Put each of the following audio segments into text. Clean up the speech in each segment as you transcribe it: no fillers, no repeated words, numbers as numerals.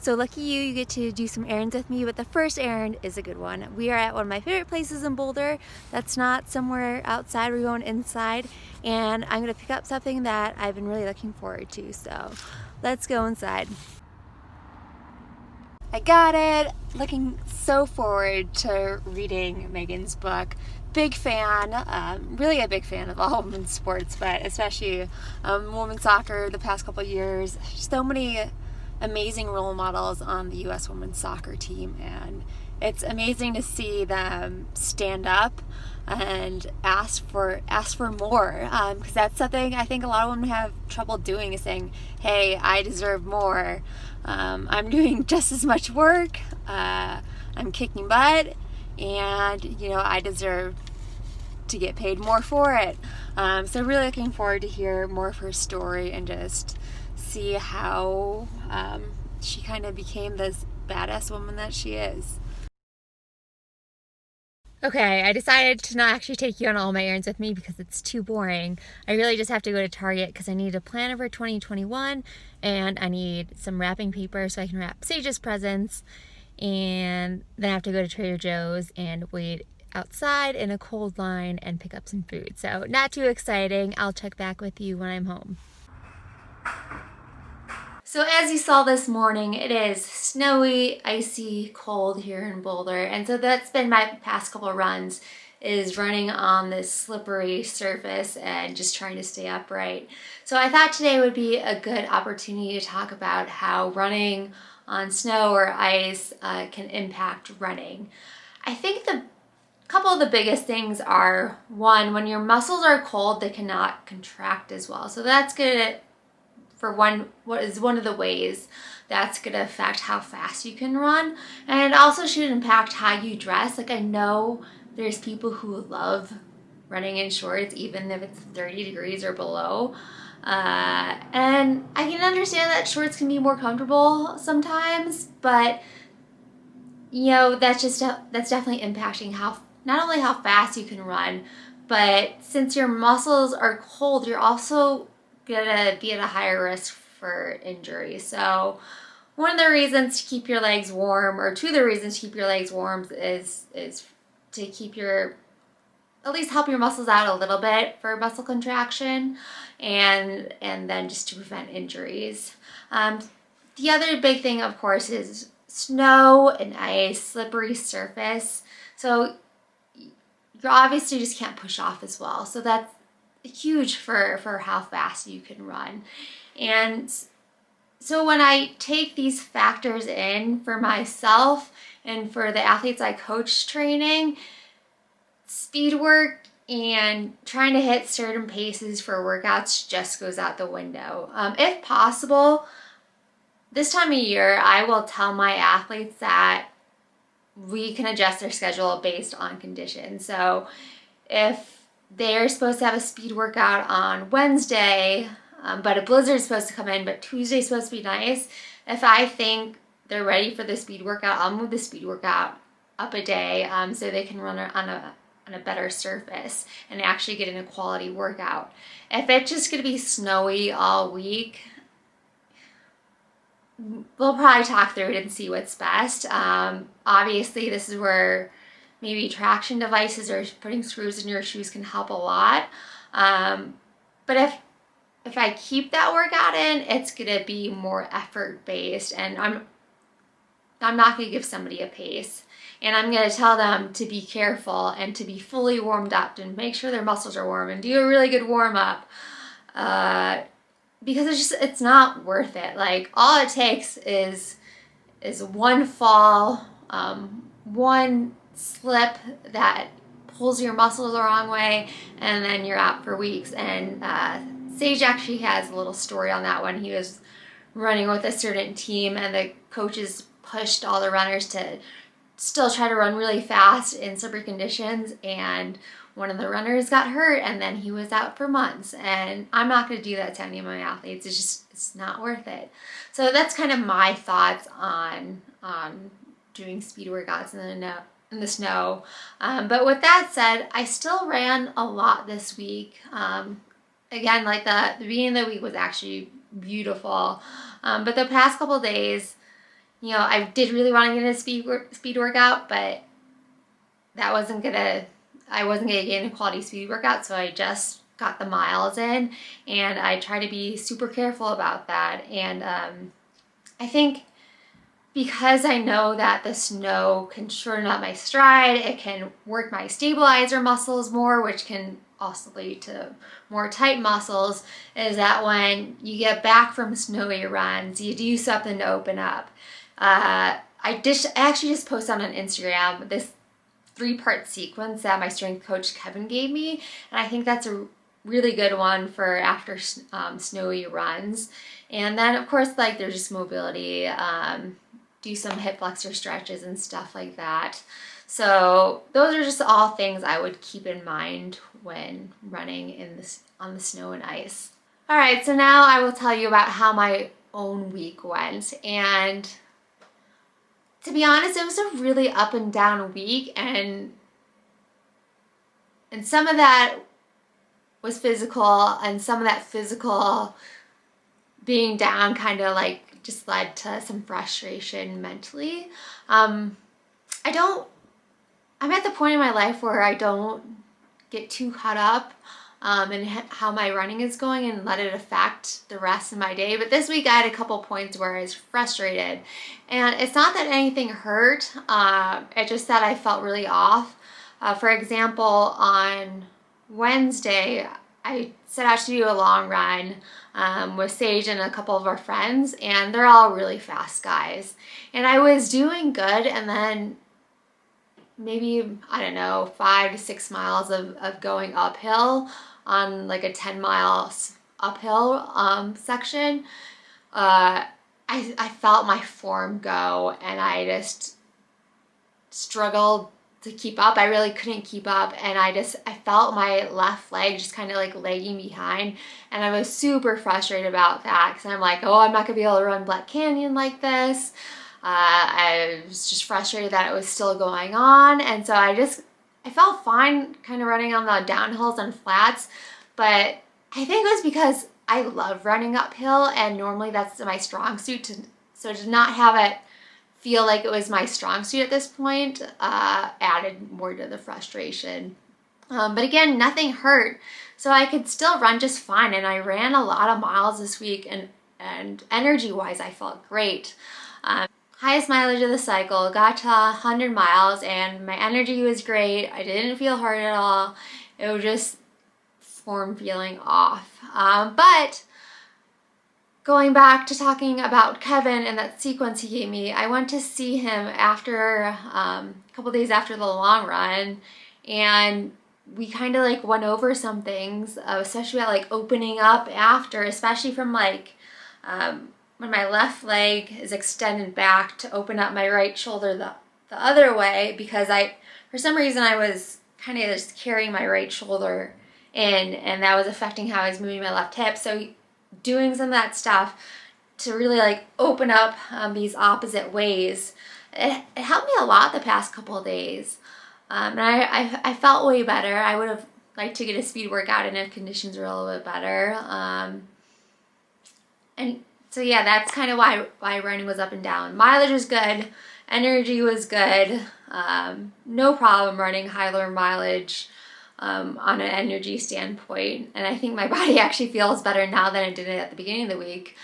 So lucky you, you get to do some errands with me, but the first errand is a good one. We are at one of my favorite places in Boulder. That's not somewhere outside, we're going inside, and I'm gonna pick up something that I've been really looking forward to, so let's go inside. I got it. Looking so forward to reading Megan's book. Big fan, really a big fan of all women's sports, but especially women's soccer the past couple years. So many amazing role models on the U.S. women's soccer team, and it's amazing to see them stand up and ask for more, because that's something I think a lot of women have trouble doing, is saying, hey, I deserve more. I'm doing just as much work, I'm kicking butt, and I deserve to get paid more for it. So really looking forward to hear more of her story and just see how she kind of became this badass woman that she is. Okay, I decided to not actually take you on all my errands with me because it's too boring. I really just have to go to Target because I need a planner for 2021, and I need some wrapping paper so I can wrap Sage's presents, and then I have to go to Trader Joe's and wait outside in a cold line and pick up some food. So not too exciting. I'll check back with you when I'm home. So as you saw this morning, it is snowy, icy, cold here in Boulder, and so that's been my past couple runs, is running on this slippery surface and just trying to stay upright. So I thought today would be a good opportunity to talk about how running on snow or ice can impact running. I think the couple of the biggest things are, one, when your muscles are cold, they cannot contract as well. So that's good for what is one of the ways that's going to affect how fast you can run. And it also should impact how you dress. Like, I know there's people who love running in shorts even if it's 30 degrees or below. And I can understand that shorts can be more comfortable sometimes, but that's definitely impacting not only how fast you can run, but since your muscles are cold, you're also gonna be at a higher risk for injury. So one of the reasons to keep your legs warm, or two of the reasons to keep your legs warm, is to keep at least help your muscles out a little bit for muscle contraction, and then just to prevent injuries. The other big thing, of course, is snow and ice, slippery surface. So you obviously just can't push off as well. So that's huge for how fast you can run. And so when I take these factors in for myself and for the athletes I coach training, speed work and trying to hit certain paces for workouts just goes out the window. If possible, this time of year, I will tell my athletes that we can adjust their schedule based on conditions. So if they're supposed to have a speed workout on Wednesday, but a blizzard's supposed to come in, but Tuesday's supposed to be nice, if I think they're ready for the speed workout, I'll move the speed workout up a day so they can run on a better surface and actually get in a quality workout. If it's just going to be snowy all week, we'll probably talk through it and see what's best. Obviously, this is where maybe traction devices or putting screws in your shoes can help a lot. But if I keep that workout in, it's gonna be more effort-based, and I'm not gonna give somebody a pace. And I'm gonna tell them to be careful and to be fully warmed up and make sure their muscles are warm and do a really good warm-up. Because it's not worth it. Like, all it takes is one fall, one slip that pulls your muscles the wrong way, and then you're out for weeks. And Sage actually has a little story on that one. He was running with a certain team, and the coaches pushed all the runners to still try to run really fast in slippery conditions, and one of the runners got hurt, and then he was out for months. And I'm not going to do that to any of my athletes. It's not worth it. So that's kind of my thoughts on doing speed workouts in the snow. But with that said, I still ran a lot this week. Again, like the beginning of the week was actually beautiful. But the past couple days, you know, I did really want to get a speed workout, but I wasn't gonna get a quality speed workout, so I just got the miles in, and I try to be super careful about that. And I think because I know that the snow can shorten up my stride, it can work my stabilizer muscles more, which can also lead to more tight muscles, is that when you get back from snowy runs, you do something to open up. I actually just posted on Instagram this 3-part sequence that my strength coach Kevin gave me, and I think that's a really good one for after snowy runs. And then of course, like, there's just mobility, do some hip flexor stretches and stuff like that. So those are just all things I would keep in mind when running on the snow and ice. All right, so now I will tell you about how my own week went. And to be honest, it was a really up and down week, and some of that was physical, and some of that physical being down kind of like just led to some frustration mentally. I'm at the point in my life where I don't get too caught up in how my running is going and let it affect the rest of my day. But this week I had a couple points where I was frustrated, and it's not that anything hurt, it's just that I felt really off. For example, on Wednesday, I set out to do a long run with Sage and a couple of our friends, and they're all really fast guys. And I was doing good, and then maybe, I don't know, 5 to 6 miles of going uphill on like a 10 miles uphill section, I felt my form go, and I just struggled to keep up. I really couldn't keep up, and I felt my left leg just kind of like lagging behind, and I was super frustrated about that because I'm like, oh, I'm not gonna be able to run Black Canyon like this. I was just frustrated that it was still going on, and so I felt fine kind of running on the downhills and flats, but I think it was because I love running uphill, and normally that's my strong suit, so to not have it feel like it was my strong suit at this point added more to the frustration. But again, nothing hurt, so I could still run just fine, and I ran a lot of miles this week, and energy-wise, I felt great. Highest mileage of the cycle, got to 100 miles, and my energy was great. I didn't feel hurt at all. It was just form feeling off. But going back to talking about Kevin and that sequence he gave me, I went to see him after a couple days after the long run, and we kind of like went over some things, especially about like opening up after, especially from like when my left leg is extended back to open up my right shoulder the other way, because for some reason I was kind of just carrying my right shoulder in, and that was affecting how I was moving my left hip. So doing some of that stuff to really like open up these opposite ways, it helped me a lot the past couple of days. And I felt way better. I would have liked to get a speed workout in if conditions were a little bit better. And so yeah, that's kind of why running was up and down. Mileage was good, energy was good, no problem running higher mileage on an energy standpoint. And I think my body actually feels better now than it did at the beginning of the week.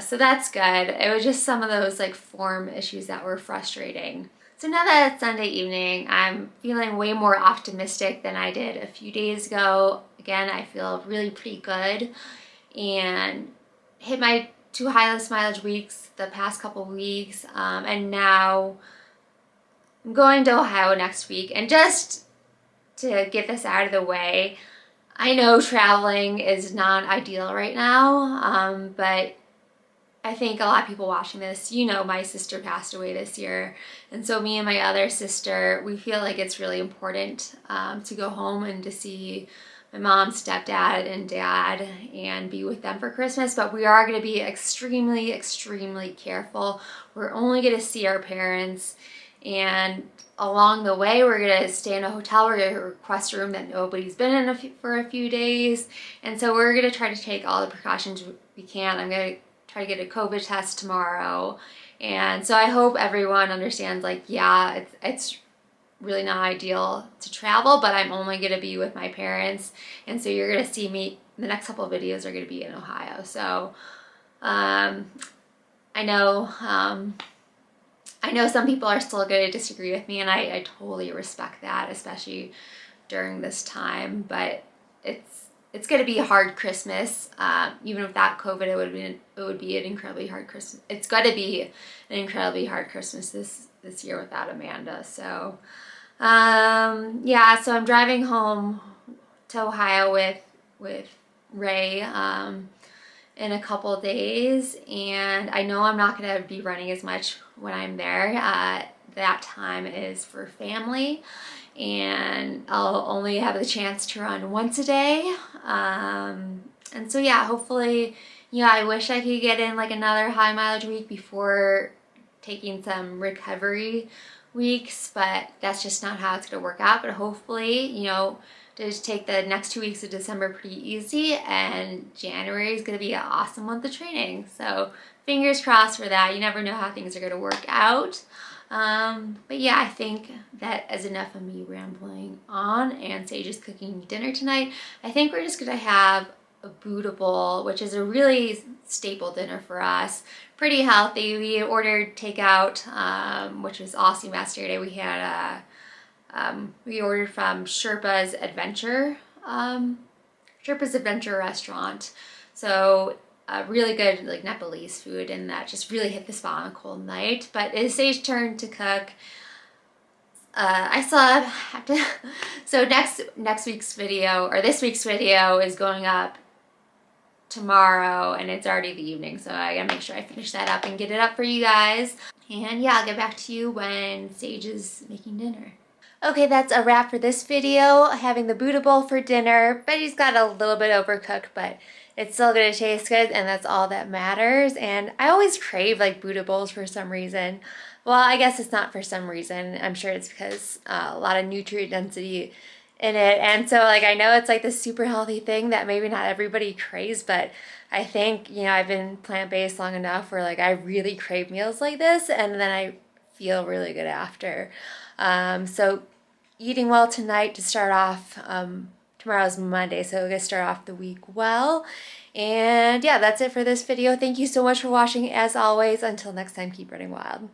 So that's good. It was just some of those like form issues that were frustrating. So now that it's Sunday evening, I'm feeling way more optimistic than I did a few days ago. Again, I feel really pretty good, and hit my 2 highest mileage weeks the past couple weeks, and now I'm going to Ohio next week. And just to get this out of the way, I know traveling is not ideal right now, but I think a lot of people watching this, you know, my sister passed away this year, and so me and my other sister, we feel like it's really important to go home and to see my mom, stepdad, and dad and be with them for Christmas. But we are going to be extremely, extremely careful. We're only going to see our parents, and along the way we're going to stay in a hotel. We're going to request a room that nobody's been in for a few days, and so we're going to try to take all the precautions we can. I'm going to try to get a COVID test tomorrow, And so I hope everyone understands, like, yeah, it's really not ideal to travel, but I'm only going to be with my parents. And so you're going to see me, the next couple of videos are going to be in Ohio. So I know some people are still going to disagree with me, and I totally respect that, especially during this time. But it's going to be a hard Christmas. Even without COVID, it would be an incredibly hard Christmas. It's going to be an incredibly hard Christmas this year without Amanda. So yeah, so I'm driving home to Ohio with Ray in a couple of days, and I know I'm not going to be running as much when I'm there. That time is for family, and I'll only have the chance to run once a day. And so yeah, hopefully, I wish I could get in like another high mileage week before taking some recovery weeks, but that's just not how it's going to work out. But hopefully, to just take the next 2 weeks of December pretty easy, and January is going to be an awesome month of training. So fingers crossed for that. You never know how things are going to work out. But yeah, I think that is enough of me rambling on, and Sage is cooking dinner tonight. I think we're just going to have a Buddha bowl, which is a really staple dinner for us. Pretty healthy. We ordered takeout, which was awesome yesterday. We ordered from Sherpa's Adventure restaurant. So really good like Nepalese food, and that just really hit the spot on a cold night. But it is Sage's turn to cook. I still have to. So next week's video, or this week's video, is going up tomorrow, and it's already the evening, so I gotta make sure I finish that up and get it up for you guys. And yeah, I'll get back to you when Sage is making dinner. Okay, that's a wrap for this video. Having the Buddha bowl for dinner. Betty's got a little bit overcooked, but it's still gonna taste good, and that's all that matters. And I always crave like Buddha bowls for some reason. Well, I guess it's not for some reason. I'm sure it's because a lot of nutrient density in it. And so like I know it's like this super healthy thing that maybe not everybody craves, but I think, I've been plant-based long enough where like I really crave meals like this, and then I feel really good after. So eating well tonight to start off. Tomorrow's Monday, so we're gonna start off the week well. And yeah, that's it for this video. Thank you so much for watching. As always, until next time, keep running wild.